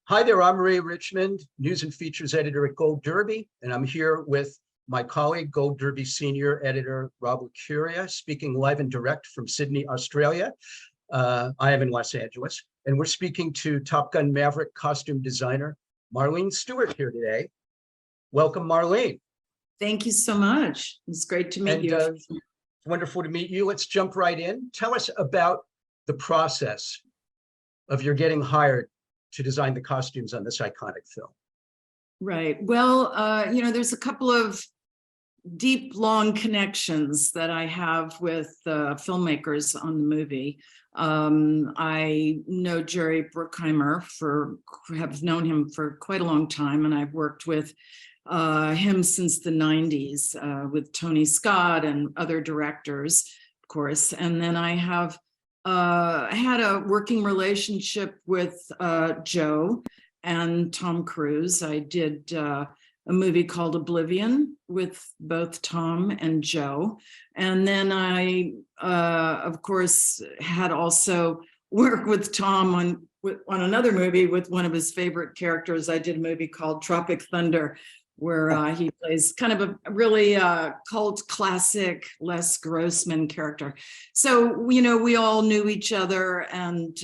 Hi there, I'm Ray Richmond, News and Features Editor at Gold Derby, and I'm here with my colleague, Gold Derby Senior Editor Rob Licuria, speaking live and direct from Sydney, Australia. I am in Los Angeles, and we're speaking to Top Gun Maverick costume designer Marlene Stewart here today. Welcome, Marlene. Thank you so much. It's great to meet you. It's wonderful to meet you. Let's jump right in. Tell us about the process of your getting hired to design the costumes on this iconic film. Right. Well, there's a couple of deep, long connections that I have with filmmakers on the movie. I know Jerry Bruckheimer have known him for quite a long time, and I've worked with him since the 90s with Tony Scott and other directors, of course. And then I have had a working relationship with Joe and Tom Cruise. I did a movie called Oblivion with both Tom and Joe. And then I, of course, had also worked with Tom on another movie with one of his favorite characters. I did a movie called Tropic Thunder, where he plays kind of a really cult classic Les Grossman character. So, we all knew each other. And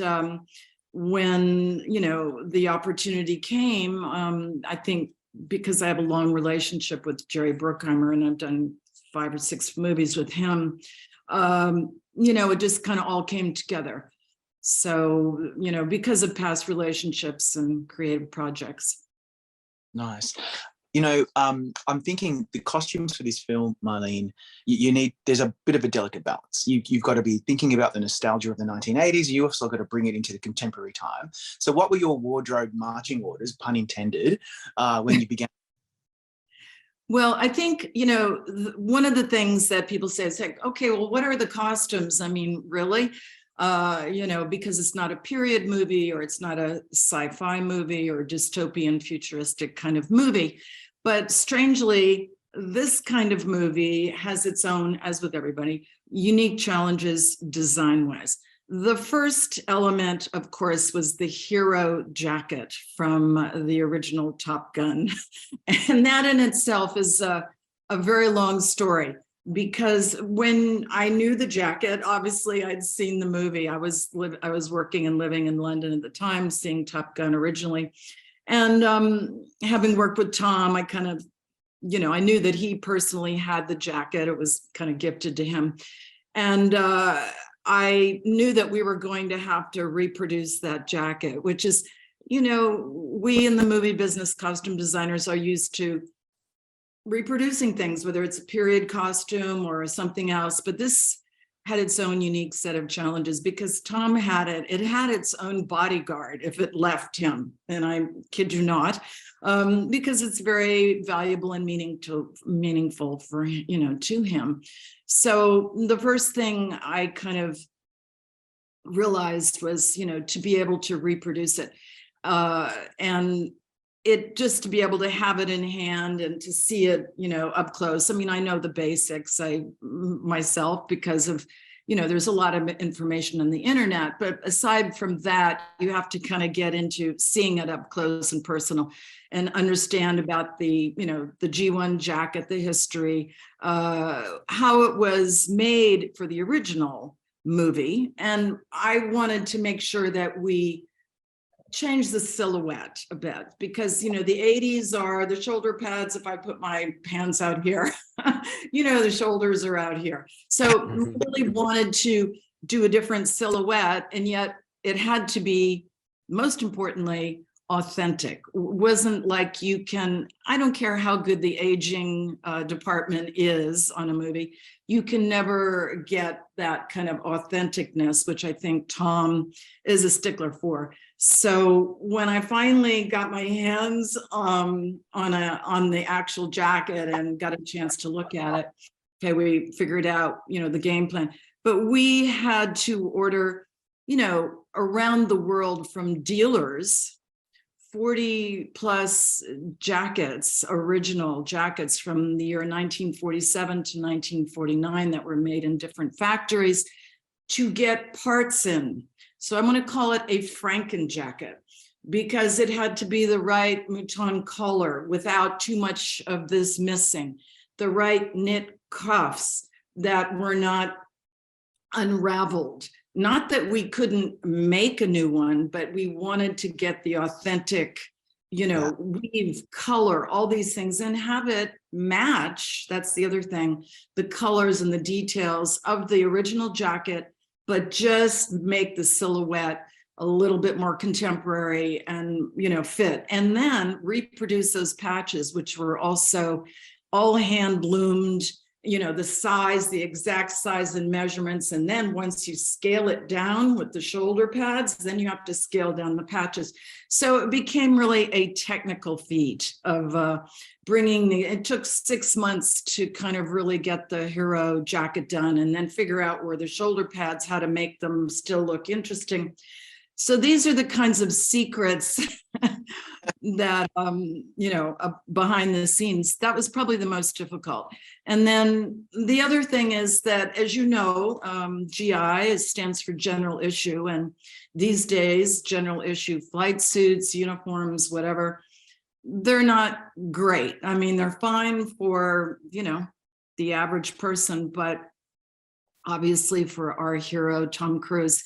when, the opportunity came, I think because I have a long relationship with Jerry Bruckheimer and I've done 5 or 6 movies with him, it just kind of all came together. So, because of past relationships and creative projects. Nice. I'm thinking the costumes for this film, Marlene, there's a bit of a delicate balance. You've got to be thinking about the nostalgia of the 1980s. You also got to bring it into the contemporary time. So what were your wardrobe marching orders, pun intended, when you began? Well, I think, one of the things that people say is like, okay, well, what are the costumes? I mean, really? Because it's not a period movie or it's not a sci-fi movie or dystopian futuristic kind of movie. But strangely, this kind of movie has its own, as with everybody, unique challenges design-wise. The first element, of course, was the hero jacket from the original Top Gun. And that in itself is a very long story. Because when I knew the jacket, obviously I'd seen the movie. I was working and living in London at the time, seeing Top Gun originally. And having worked with Tom, I kind of, I knew that he personally had the jacket. It was kind of gifted to him. And I knew that we were going to have to reproduce that jacket, which is, we in the movie business, costume designers, are used to reproducing things, whether it's a period costume or something else. But this had its own unique set of challenges because Tom had it had its own bodyguard if it left him. And I kid you not, because it's very valuable and meaningful for, to him. So the first thing I kind of realized was, to be able to reproduce it. And it just to be able to have it in hand and to see it, up close. I mean, I know the basics myself because of, there's a lot of information on the internet, but aside from that, you have to kind of get into seeing it up close and personal and understand about the G1 jacket, the history, how it was made for the original movie. And I wanted to make sure that we change the silhouette a bit because, the 80s are the shoulder pads. If I put my hands out here, the shoulders are out here. So really wanted to do a different silhouette. And yet it had to be, most importantly, authentic. It wasn't like I don't care how good the aging department is on a movie, you can never get that kind of authenticness, which I think Tom is a stickler for. So when I finally got my hands on the actual jacket and got a chance to look at it, okay, we figured out, the game plan. But we had to order, around the world from dealers, 40 plus jackets, original jackets from the year 1947 to 1949 that were made in different factories to get parts in. So I'm going to call it a Franken jacket. because it had to be the right mouton collar without too much of this missing, the right knit cuffs that were not unraveled. Not that we couldn't make a new one, but we wanted to get the authentic, weave, color, all these things, and have it match. That's the other thing, the colors and the details of the original jacket, but just make the silhouette a little bit more contemporary and, fit. And then reproduce those patches, which were also all hand loomed, the size, the exact size and measurements. And then once you scale it down with the shoulder pads, then you have to scale down the patches. So it became really a technical feat of it took 6 months to kind of really get the hero jacket done and then figure out where the shoulder pads, how to make them still look interesting. So these are the kinds of secrets that, behind the scenes, that was probably the most difficult. And then the other thing is that, as you know, GI stands for general issue. And these days, general issue flight suits, uniforms, whatever, they're not great. I mean, they're fine for, the average person, but obviously for our hero, Tom Cruise,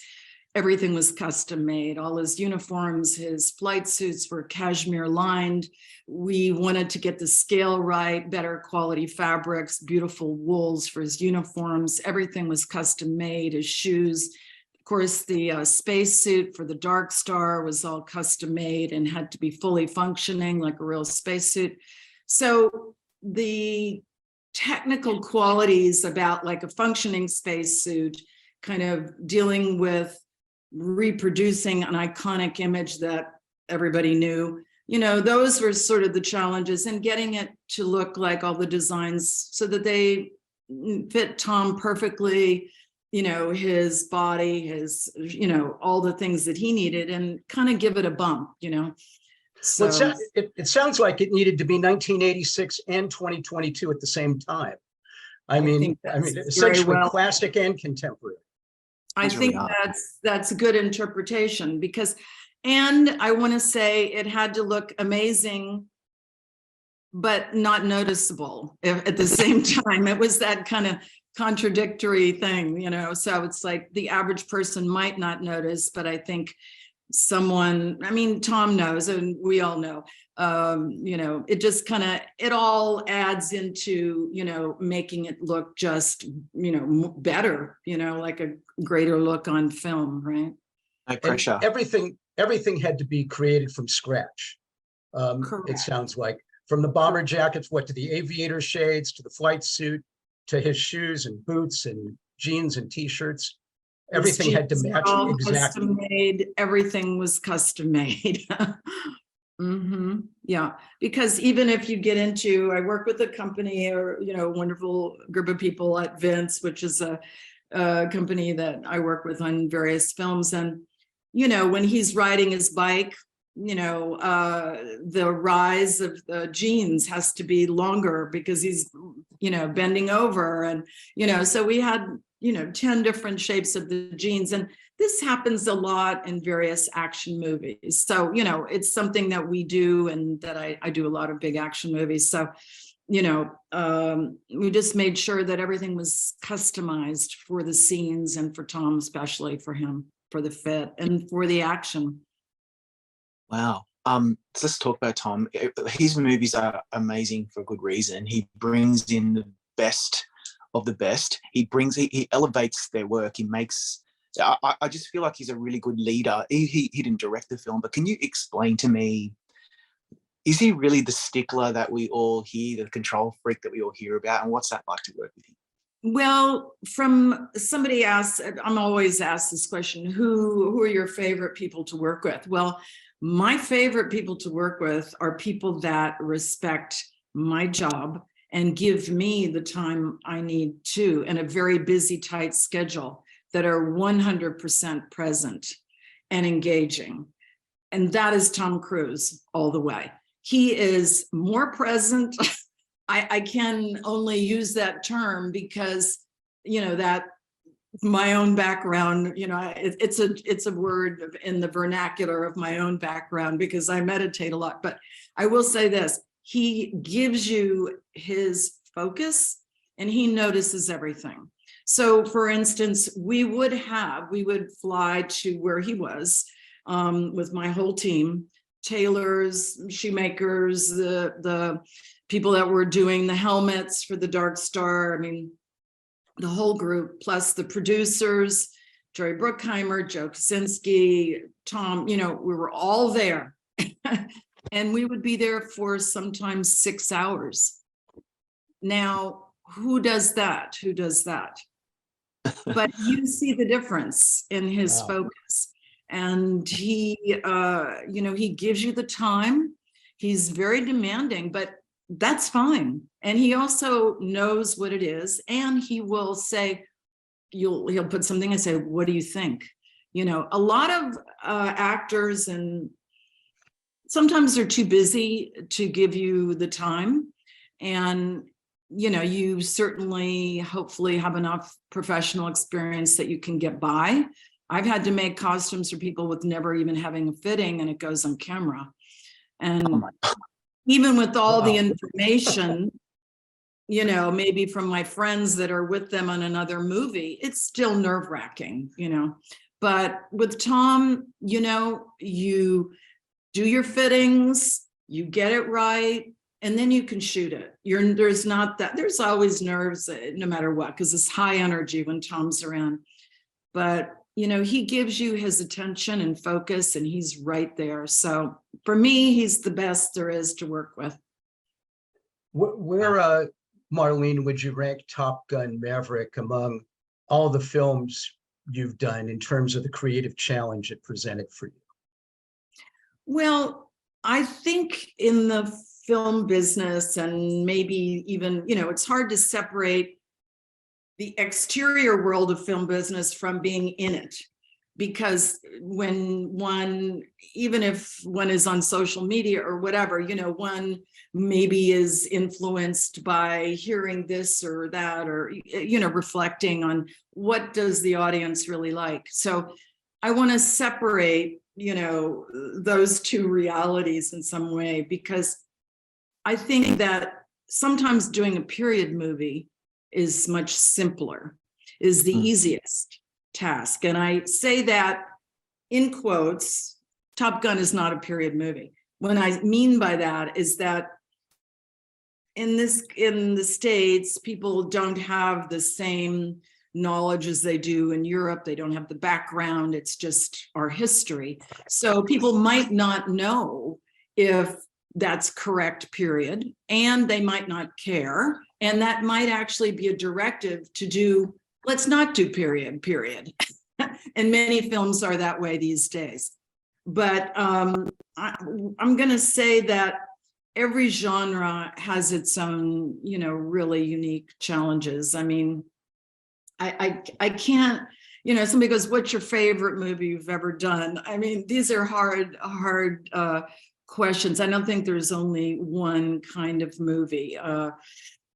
everything was custom made. All his uniforms, his flight suits were cashmere lined. We wanted to get the scale right, better quality fabrics, beautiful wools for his uniforms. Everything was custom made, his shoes. Of course, the space suit for the Dark Star was all custom made and had to be fully functioning like a real spacesuit. So the technical qualities about like a functioning spacesuit, kind of dealing with reproducing an iconic image that everybody knew, those were sort of the challenges, and getting it to look like all the designs so that they fit Tom perfectly, his body, his, all the things that he needed, and kind of give it a bump, So Well, it sounds like it needed to be 1986 and 2022 at the same time. I mean, essentially classic and contemporary. I think that's a good interpretation, because, and I want to say it had to look amazing, but not noticeable at the same time. It was that kind of contradictory thing, so it's like the average person might not notice, but I think Tom knows, and we all know, it just kind of, it all adds into, making it look just, better, like a greater look on film, right? No pressure. And everything had to be created from scratch. It sounds like, from the bomber jackets, to the aviator shades, to the flight suit, to his shoes and boots and jeans and t-shirts. Everything had to match exactly. Custom made. Everything was custom made. Yeah, because even if you get into, I work with a company, or a wonderful group of people at Vince, which is a company that I work with on various films, and when he's riding his bike, the rise of the jeans has to be longer because he's bending over, and so we had 10 different shapes of the jeans. And this happens a lot in various action movies. So, it's something that we do, and that I do a lot of big action movies. So, we just made sure that everything was customized for the scenes, and for Tom, especially for him, for the fit and for the action. Wow. Let's talk about Tom. His movies are amazing for a good reason. He brings in the best of the best. He elevates their work. He makes, I just feel like he's a really good leader. He didn't direct the film, but can you explain to me, is he really the stickler that we all hear, the control freak that we all hear about? And what's that like to work with him? Well, from somebody asked, I'm always asked this question, who are your favorite people to work with? Well, my favorite people to work with are people that respect my job and give me the time I need to, in a very busy, tight schedule, that are 100% present and engaging. And that is Tom Cruise all the way. He is more present. I can only use that term because, that my own background, it's a word in the vernacular of my own background because I meditate a lot. But I will say this, he gives you his focus and he notices everything. So for instance, we would fly to where he was with my whole team, tailors, shoemakers, the people that were doing the helmets for the Dark Star. I mean, the whole group, plus the producers, Jerry Bruckheimer, Joe Kosinski, Tom, we were all there. And we would be there for sometimes 6 hours. Now, who does that? Who does that? But you see the difference in his focus. And he, he gives you the time. He's very demanding, but that's fine. And he also knows what it is. And he will say, he'll put something and say, what do you think? A lot of actors, and sometimes they're too busy to give you the time. And, you certainly, hopefully have enough professional experience that you can get by. I've had to make costumes for people with never even having a fitting, and it goes on camera. And even with all the information, maybe from my friends that are with them on another movie, it's still nerve-wracking, But with Tom, you do your fittings, you get it right, and then you can shoot it. There's always nerves no matter what, because it's high energy when Tom's around. But he gives you his attention and focus, and he's right there. So for me, he's the best there is to work with. Where, Marlene, would you rank Top Gun Maverick among all the films you've done in terms of the creative challenge it presented for you? Well, I think in the film business, and maybe even, it's hard to separate the exterior world of film business from being in it, because even if one is on social media or whatever, one maybe is influenced by hearing this or that, or, reflecting on what does the audience really like. So I want to separate, those two realities in some way, because I think that sometimes doing a period movie is much simpler, is the easiest task. And I say that in quotes. Top Gun is not a period movie. What I mean by that is that in the States, people don't have the same knowledge as they do in Europe. They don't have the background. It's just our history. So people might not know if that's correct, period, and they might not care. And that might actually be a directive to do, let's not do period. And many films are that way these days. But I'm going to say that every genre has its own, really unique challenges. I mean, I can't, somebody goes, what's your favorite movie you've ever done? I mean, these are hard questions. I don't think there's only one kind of movie.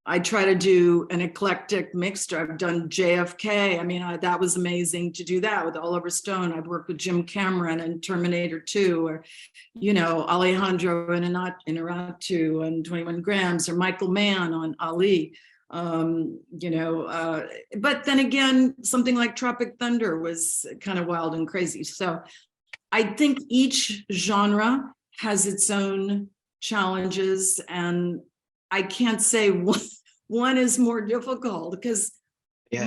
I try to do an eclectic mixture. I've done JFK. I mean, that was amazing to do that with Oliver Stone. I've worked with Jim Cameron in Terminator 2, or, Alejandro Inarritu and 21 Grams, or Michael Mann on Ali. But then again, something like Tropic Thunder was kind of wild and crazy. So I think each genre has its own challenges, and I can't say one is more difficult, because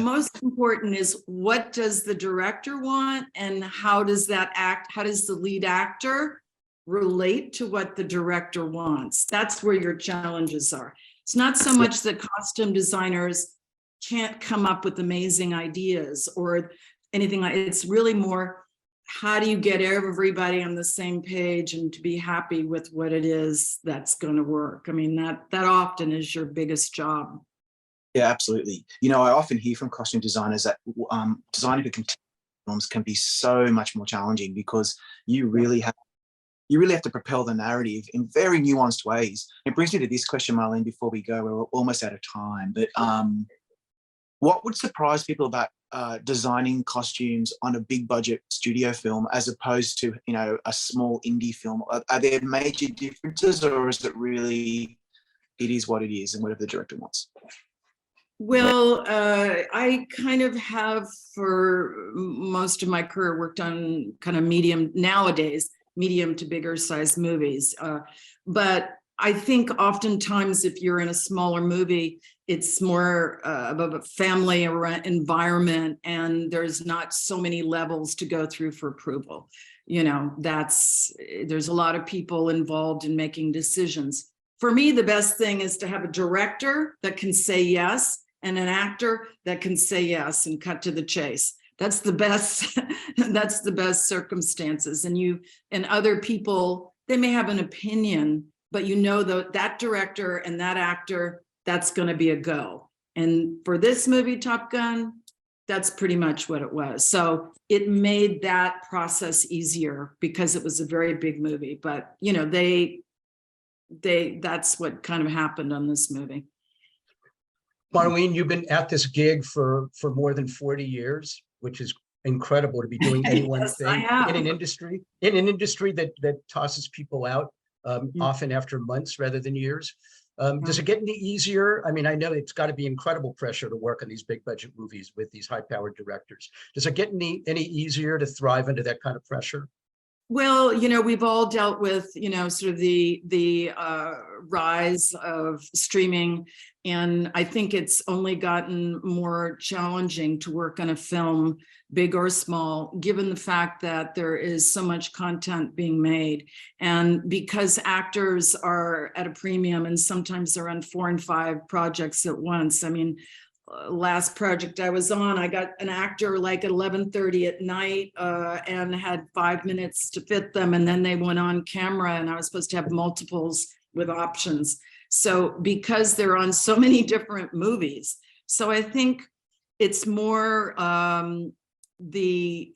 most important is, what does the director want, and how does the lead actor relate to what the director wants? That's where your challenges are. It's not so much that costume designers can't come up with amazing ideas or anything like it. It's really more, how do you get everybody on the same page and to be happy with what it is that's going to work? I mean, that often is your biggest job. Yeah, absolutely. I often hear from costume designers that designing for contemporary films can be so much more challenging, because you really have to propel the narrative in very nuanced ways. It brings me to this question, Marlene, before we go. We're almost out of time, but what would surprise people about designing costumes on a big budget studio film as opposed to, you know, a small indie film? Are there major differences, or is it really, it is what it is and whatever the director wants? Well, I kind of have for most of my career worked on kind of medium to bigger size movies. But I think oftentimes if you're in a smaller movie, it's more of a family environment, and there's not so many levels to go through for approval. You know, there's a lot of people involved in making decisions. For me, the best thing is to have a director that can say yes, and an actor that can say yes and cut to the chase. That's the best. That's the best circumstances. And other people, they may have an opinion, but you know that director and that actor, that's going to be a go. And for this movie, Top Gun, that's pretty much what it was. So it made that process easier because it was a very big movie. But you know, that's what kind of happened on this movie. Marlene, you've been at this gig for more than 40 years, which is incredible to be doing any one Yes, thing I have. in an industry that tosses people out often after months rather than years. Does it get any easier? I mean, I know it's got to be incredible pressure to work on these big budget movies with these high-powered directors. Does it get any easier to thrive under that kind of pressure? Well, you know, we've all dealt with, you know, sort of the rise of streaming, and I think it's only gotten more challenging to work on a film, big or small, given the fact that there is so much content being made, and because actors are at a premium and sometimes they're on 4 and 5 projects at once. I mean, last project I was on, I got an actor like at 11:30 at night and had 5 minutes to fit them, and then they went on camera and I was supposed to have multiples with options. So because they're on so many different movies, so I think it's more the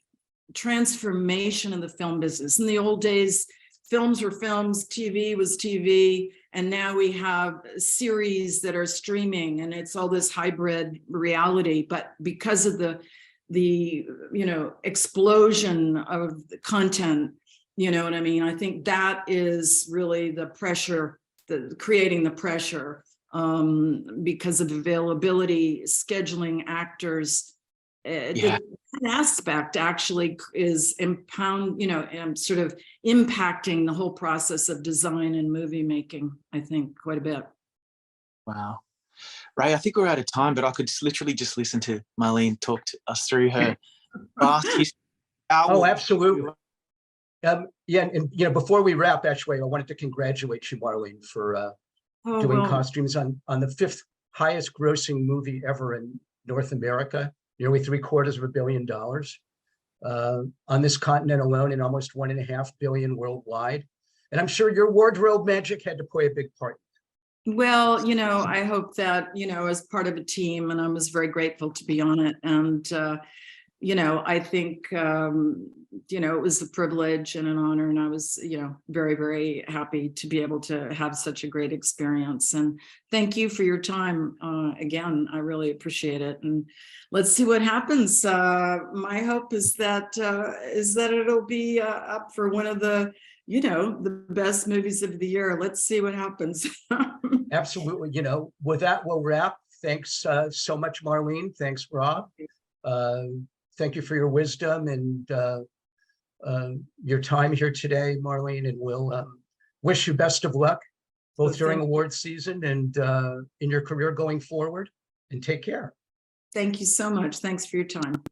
transformation of the film business. In the old days, films were films, TV was TV, and now we have series that are streaming, and it's all this hybrid reality. But because of the you know, explosion of the content, you know what I mean? I think that is really the pressure, creating the pressure because of availability, scheduling actors. That aspect actually is sort of impacting the whole process of design and movie making, I think, quite a bit. Wow. Ray, I think we're out of time, but I could literally just listen to Marlene talk to us through her vast history. Oh, absolutely. Yeah, and you know, before we wrap, actually, I wanted to congratulate you, Marlene, for doing costumes on the 5th highest grossing movie ever in North America. Nearly $750 million on this continent alone, and almost $1.5 billion worldwide. And I'm sure your wardrobe magic had to play a big part. Well, you know, I hope that, you know, as part of a team, and I was very grateful to be on it. And, you know, I think, you know, it was a privilege and an honor, and I was, you know, very, very happy to be able to have such a great experience. And thank you for your time. Again, I really appreciate it. And let's see what happens. My hope is that it'll be up for one of the, you know, the best movies of the year. Let's see what happens. Absolutely. You know, with that, we'll wrap. Thanks so much, Marlene. Thanks, Rob. Thank you for your wisdom and your time here today, Marlene, and we'll wish you best of luck, both during awards season and in your career going forward, and take care. Thank you so much. Thanks for your time.